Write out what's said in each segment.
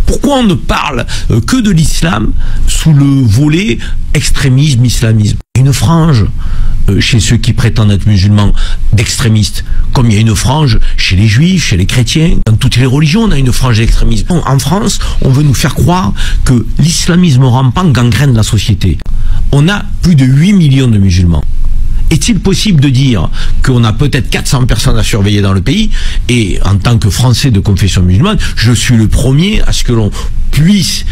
Pourquoi on ne parle que de l'islam sous le volet extrémisme, islamisme? Une frange chez ceux qui prétendent être musulmans d'extrémistes, comme il y a une frange chez les juifs, chez les chrétiens, dans toutes les religions on a une frange d'extrémisme. En France, on veut nous faire croire que l'islamisme rampant gangrène la société. On a plus de 8 millions de musulmans. Est-il possible de dire qu'on a peut-être 400 personnes à surveiller dans le pays, et en tant que Français de confession musulmane, je suis le premier à ce que l'on puisse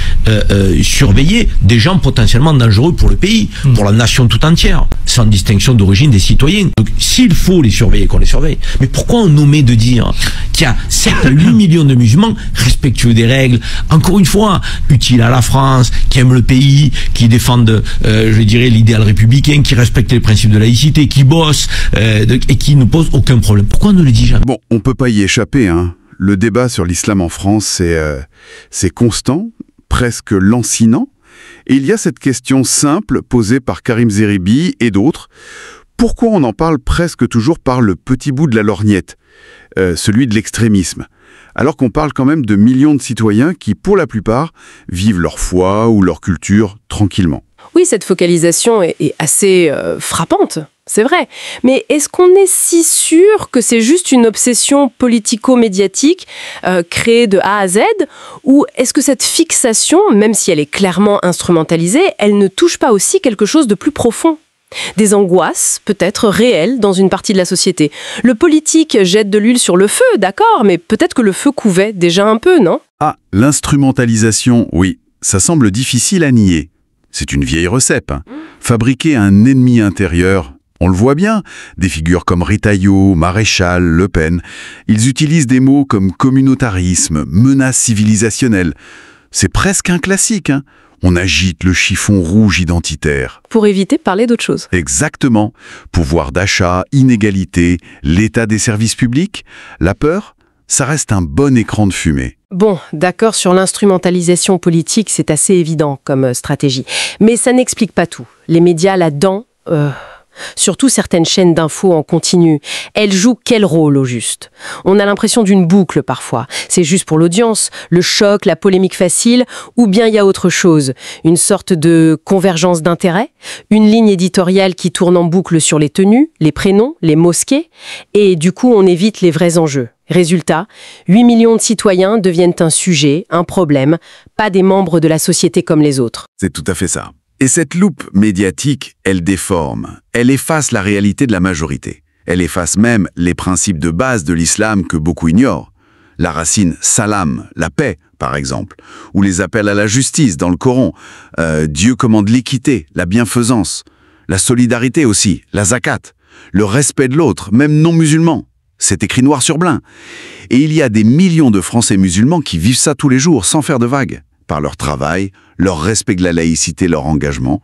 surveiller des gens potentiellement dangereux pour le pays, pour la nation tout entière, sans distinction d'origine des citoyens. Donc s'il faut les surveiller, qu'on les surveille. Mais pourquoi on omet de dire qu'il y a 7 à 8 millions de musulmans respectueux des règles, encore une fois, utiles à la France, qui aiment le pays, qui défendent, je dirais, l'idéal républicain, qui respectent les principes de laïcité, qui bossent et qui ne posent aucun problème. Pourquoi on ne le dit jamais? Bon, on peut pas y échapper, hein. Le débat sur l'islam en France, c'est constant, presque lancinant. Et il y a cette question simple posée par Karim Zeribi et d'autres. Pourquoi on en parle presque toujours par le petit bout de la lorgnette, celui de l'extrémisme, alors qu'on parle quand même de millions de citoyens qui, pour la plupart, vivent leur foi ou leur culture tranquillement? Oui, cette focalisation est assez frappante, c'est vrai. Mais est-ce qu'on est si sûr que c'est juste une obsession politico-médiatique créée de A à Z? Ou est-ce que cette fixation, même si elle est clairement instrumentalisée, elle ne touche pas aussi quelque chose de plus profond? Des angoisses, peut-être réelles, dans une partie de la société. Le politique jette de l'huile sur le feu, d'accord, mais peut-être que le feu couvait déjà un peu, non? Ah, l'instrumentalisation, oui, ça semble difficile à nier. C'est une vieille recette, hein. Fabriquer un ennemi intérieur, on le voit bien, des figures comme Retailleau, Maréchal, Le Pen, ils utilisent des mots comme communautarisme, menace civilisationnelle. C'est presque un classique, hein. On agite le chiffon rouge identitaire. Pour éviter de parler d'autre chose. Exactement. Pouvoir d'achat, inégalité, l'état des services publics, la peur, ça reste un bon écran de fumée. Bon, d'accord, sur l'instrumentalisation politique, c'est assez évident comme stratégie. Mais ça n'explique pas tout. Les médias là-dedans, surtout certaines chaînes d'infos en continu, elles jouent quel rôle au juste? On a l'impression d'une boucle parfois. C'est juste pour l'audience, le choc, la polémique facile, ou bien il y a autre chose, une sorte de convergence d'intérêts, une ligne éditoriale qui tourne en boucle sur les tenues, les prénoms, les mosquées, et du coup on évite les vrais enjeux. Résultat, 8 millions de citoyens deviennent un sujet, un problème, pas des membres de la société comme les autres. C'est tout à fait ça. Et cette loupe médiatique, elle déforme, elle efface la réalité de la majorité. Elle efface même les principes de base de l'islam que beaucoup ignorent. La racine salam, la paix, par exemple, ou les appels à la justice dans le Coran. Dieu commande l'équité, la bienfaisance, la solidarité aussi, la zakat, le respect de l'autre, même non musulman. C'est écrit noir sur blanc. Et il y a des millions de Français musulmans qui vivent ça tous les jours, sans faire de vagues, par leur travail, leur respect de la laïcité, leur engagement.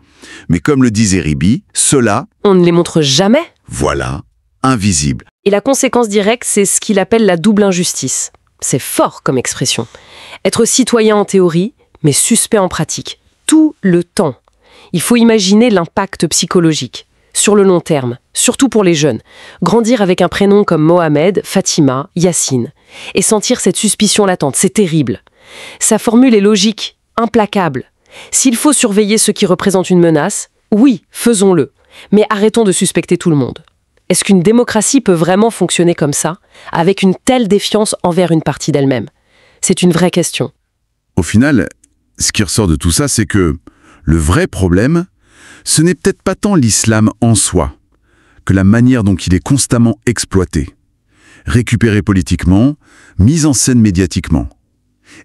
Mais comme le disait Ribi, ceux-là... On ne les montre jamais. Voilà, invisibles. Et la conséquence directe, c'est ce qu'il appelle la double injustice. C'est fort comme expression. Être citoyen en théorie, mais suspect en pratique. Tout le temps. Il faut imaginer l'impact psychologique. Sur le long terme, surtout pour les jeunes, grandir avec un prénom comme Mohamed, Fatima, Yacine, et sentir cette suspicion latente, c'est terrible. Sa formule est logique, implacable. S'il faut surveiller ceux qui représentent une menace, oui, faisons-le, mais arrêtons de suspecter tout le monde. Est-ce qu'une démocratie peut vraiment fonctionner comme ça, avec une telle défiance envers une partie d'elle-même? C'est une vraie question. Au final, ce qui ressort de tout ça, c'est que le vrai problème, ce n'est peut-être pas tant l'islam en soi, que la manière dont il est constamment exploité, récupéré politiquement, mis en scène médiatiquement.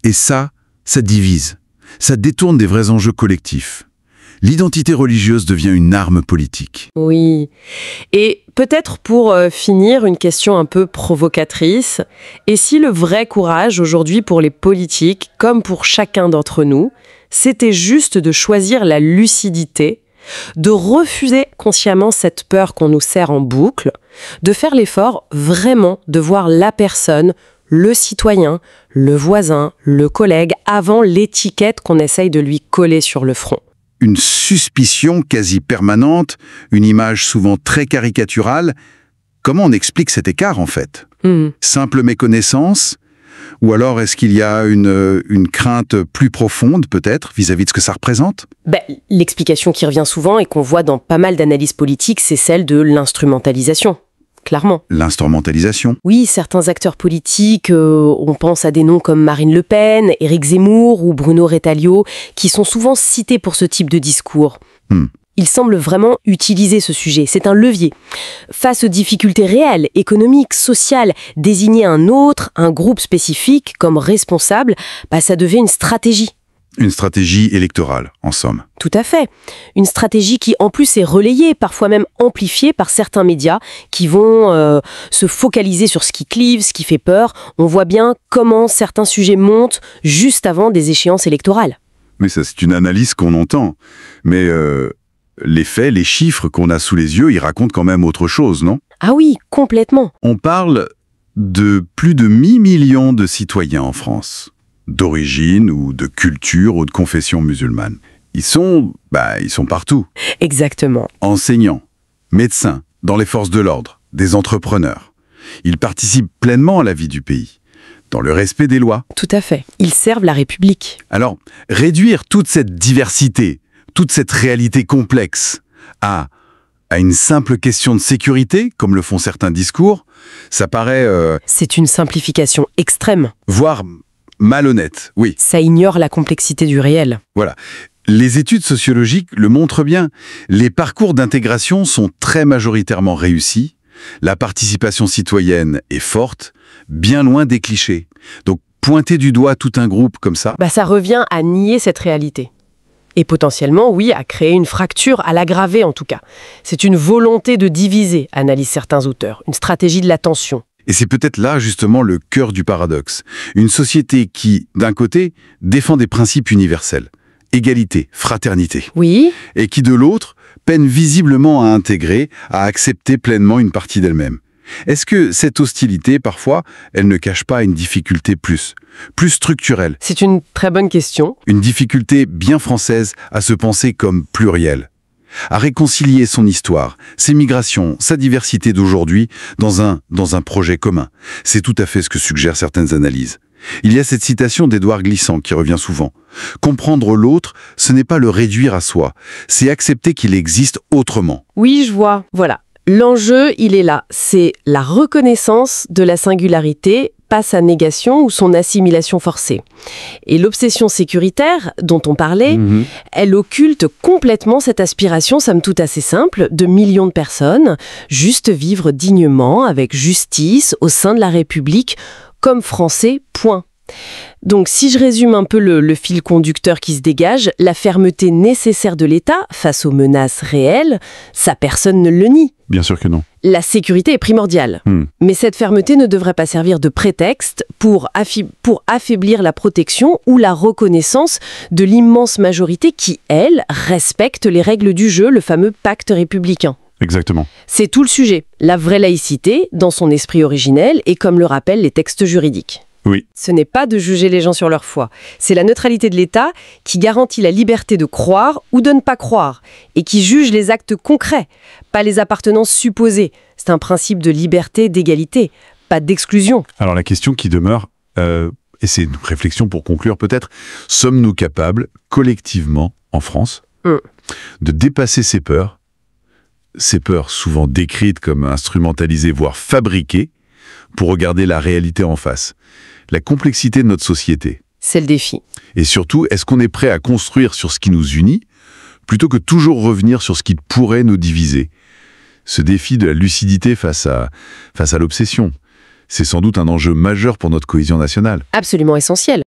Et ça divise, ça détourne des vrais enjeux collectifs. L'identité religieuse devient une arme politique. Oui. Et peut-être pour finir, une question un peu provocatrice. Et si le vrai courage aujourd'hui pour les politiques, comme pour chacun d'entre nous, c'était juste de choisir la lucidité, de refuser consciemment cette peur qu'on nous serre en boucle, de faire l'effort vraiment de voir la personne, le citoyen, le voisin, le collègue, avant l'étiquette qu'on essaye de lui coller sur le front. Une suspicion quasi permanente, une image souvent très caricaturale. Comment on explique cet écart en fait? Simple méconnaissance, Ou alors est-ce qu'il y a une crainte plus profonde, peut-être, vis-à-vis de ce que ça représente? L'explication qui revient souvent et qu'on voit dans pas mal d'analyses politiques, c'est celle de l'instrumentalisation. Clairement. L'instrumentalisation? Oui, certains acteurs politiques, on pense à des noms comme Marine Le Pen, Éric Zemmour ou Bruno Retailleau, qui sont souvent cités pour ce type de discours. Ils semblent vraiment utiliser ce sujet, c'est un levier. Face aux difficultés réelles, économiques, sociales, désigner un autre, un groupe spécifique comme responsable, ça devient une stratégie. Une stratégie électorale, en somme. Tout à fait. Une stratégie qui, en plus, est relayée, parfois même amplifiée par certains médias qui vont se focaliser sur ce qui clive, ce qui fait peur. On voit bien comment certains sujets montent juste avant des échéances électorales. Mais ça, c'est une analyse qu'on entend. Mais les faits, les chiffres qu'on a sous les yeux, ils racontent quand même autre chose, non? Ah oui, complètement. On parle de plus de 8 millions de citoyens en France, d'origine ou de culture ou de confession musulmane. Ils sont partout. Exactement. Enseignants, médecins, dans les forces de l'ordre, des entrepreneurs. Ils participent pleinement à la vie du pays, dans le respect des lois. Tout à fait. Ils servent la République. Alors, réduire toute cette diversité, toute cette réalité complexe à une simple question de sécurité, comme le font certains discours, ça paraît... C'est une simplification extrême. Voire malhonnête, oui. Ça ignore la complexité du réel. Voilà. Les études sociologiques le montrent bien. Les parcours d'intégration sont très majoritairement réussis. La participation citoyenne est forte, bien loin des clichés. Donc, pointer du doigt tout un groupe comme ça... ça revient à nier cette réalité. Et potentiellement, oui, à créer une fracture, à l'aggraver en tout cas. C'est une volonté de diviser, analysent certains auteurs, une stratégie de la tension. Et c'est peut-être là, justement, le cœur du paradoxe. Une société qui, d'un côté, défend des principes universels, égalité, fraternité. Oui. Et qui, de l'autre, peine visiblement à intégrer, à accepter pleinement une partie d'elle-même. Est-ce que cette hostilité, parfois, elle ne cache pas une difficulté plus structurelle? C'est une très bonne question. Une difficulté bien française à se penser comme plurielle, à réconcilier son histoire, ses migrations, sa diversité d'aujourd'hui dans un projet commun. C'est tout à fait ce que suggèrent certaines analyses. Il y a cette citation d'Édouard Glissant qui revient souvent. Comprendre l'autre, ce n'est pas le réduire à soi, c'est accepter qu'il existe autrement. Oui, je vois. Voilà. L'enjeu, il est là. C'est la reconnaissance de la singularité, pas sa négation ou son assimilation forcée. Et l'obsession sécuritaire, dont on parlait, elle occulte complètement cette aspiration, somme toute assez simple, de millions de personnes, juste vivre dignement, avec justice, au sein de la République, comme Français, point. Donc si je résume un peu le fil conducteur qui se dégage, la fermeté nécessaire de l'État face aux menaces réelles, ça personne ne le nie. Bien sûr que non. La sécurité est primordiale. Mais cette fermeté ne devrait pas servir de prétexte pour affaiblir la protection ou la reconnaissance de l'immense majorité qui, elle, respecte les règles du jeu, le fameux pacte républicain. Exactement. C'est tout le sujet. La vraie laïcité, dans son esprit originel, et comme le rappellent les textes juridiques. Oui. Ce n'est pas de juger les gens sur leur foi. C'est la neutralité de l'État qui garantit la liberté de croire ou de ne pas croire et qui juge les actes concrets, pas les appartenances supposées. C'est un principe de liberté, d'égalité, pas d'exclusion. Alors la question qui demeure, et c'est une réflexion pour conclure peut-être, sommes-nous capables, collectivement, en France, de dépasser ces peurs souvent décrites comme instrumentalisées, voire fabriquées, pour regarder la réalité en face, la complexité de notre société. C'est le défi. Et surtout, est-ce qu'on est prêt à construire sur ce qui nous unit, plutôt que toujours revenir sur ce qui pourrait nous diviser? Ce défi de la lucidité face à l'obsession, c'est sans doute un enjeu majeur pour notre cohésion nationale. Absolument essentiel.